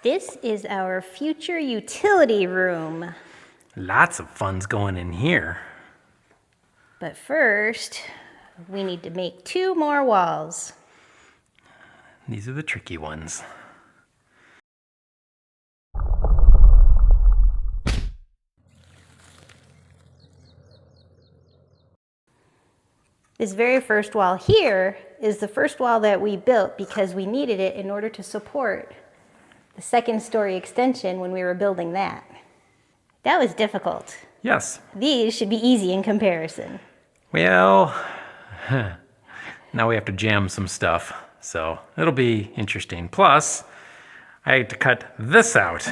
This is our future utility room. Lots of fun's going in here. But first, we need to make 2 more walls. These are the tricky ones. This very first wall here is the first wall that we built because we needed it in order to support the 2nd-story extension when we were building that. That was difficult. Yes. These should be easy in comparison. Well, now we have to jam some stuff, so it'll be interesting. Plus, I had to cut this out.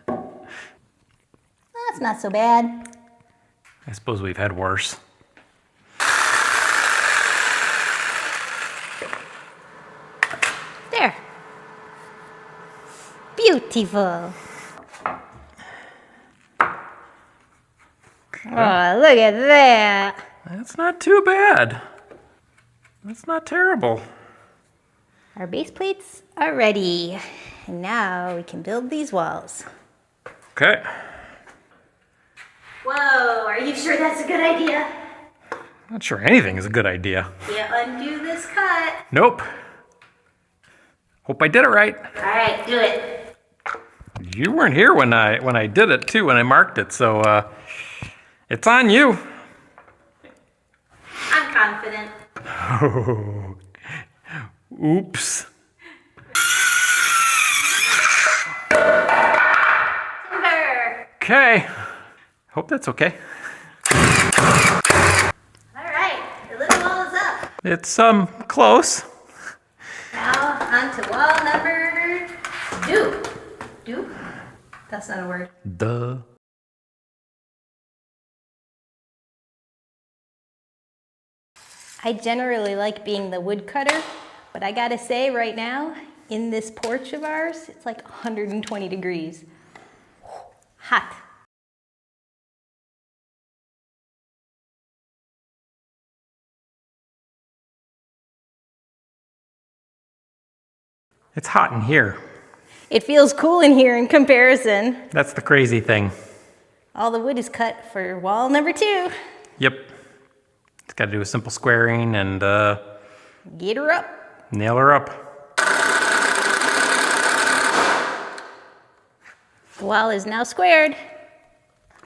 That's not so bad. I suppose we've had worse. There. Beautiful. Oh, look at that. That's not too bad. That's not terrible. Our base plates are ready. And now we can build these walls. Okay. Whoa, are you sure that's a good idea? Not sure anything is a good idea. Can't undo this cut. Nope. Hope I did it right. All right, do it. You weren't here when I did it too, when I marked it, so it's on you. I'm confident. Oh. Oops. Timber. Okay. Hope that's okay. All right, the little wall is up. It's close. Now on to wall number 2. Do? That's not a word. Duh. I generally like being the woodcutter, but I gotta say right now, in this porch of ours, it's like 120 degrees. Hot. It's hot in here. It feels cool in here in comparison. That's the crazy thing. All the wood is cut for wall number 2. Yep. It's got to do a simple squaring and Get her up. nail her up. The wall is now squared.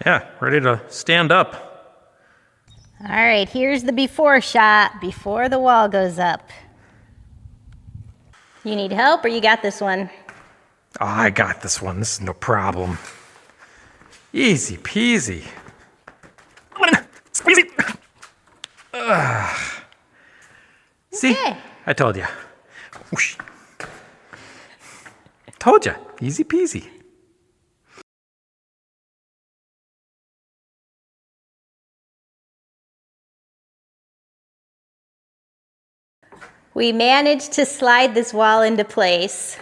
Yeah, ready to stand up. All right, here's the before shot, before the wall goes up. You need help or you got this one? Oh, I got this one. This is no problem. Easy peasy. Squeeze it. See? Okay. I told you. Whoosh. Told you. Easy peasy. We managed to slide this wall into place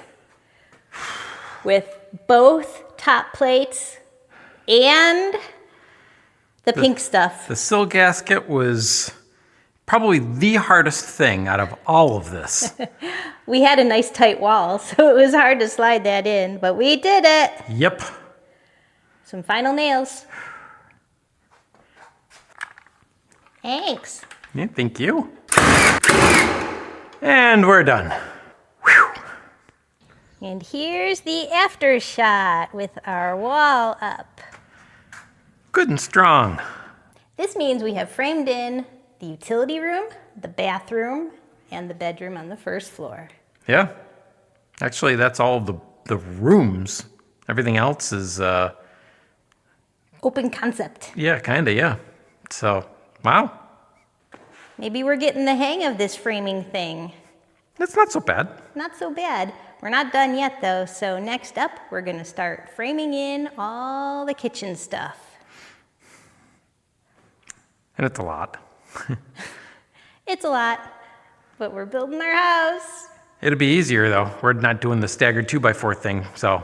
with both top plates and the pink stuff. The sill gasket was probably the hardest thing out of all of this. We had a nice tight wall, so it was hard to slide that in, but we did it. Yep. Some final nails. Thanks. Yeah, thank you. And we're done. Whew. And here's the after shot with our wall up. Good and strong. This means we have framed in the utility room, the bathroom, and the bedroom on the 1st floor. Yeah. Actually, that's all of the rooms. Everything else is, Open concept. yeah, kind of, yeah. So, wow. Maybe we're getting the hang of this framing thing. That's not so bad. Not so bad. We're not done yet though, so next up we're gonna start framing in all the kitchen stuff. And it's a lot. It's a lot, but we're building our house. It'll be easier, though. We're not doing the staggered 2x4 thing, so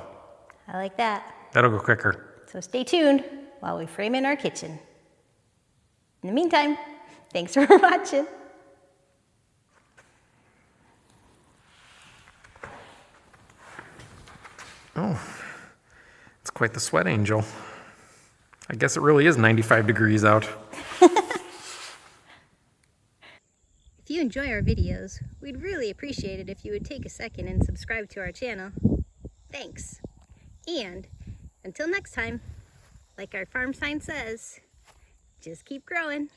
I like that. that'll go quicker. So stay tuned while we frame in our kitchen. In the meantime, thanks for watching. Oh, it's quite the sweat angel. I guess it really is 95 degrees out. If you enjoy our videos, we'd really appreciate it if you would take a second and subscribe to our channel. Thanks. And until next time, like our farm sign says, just keep growing.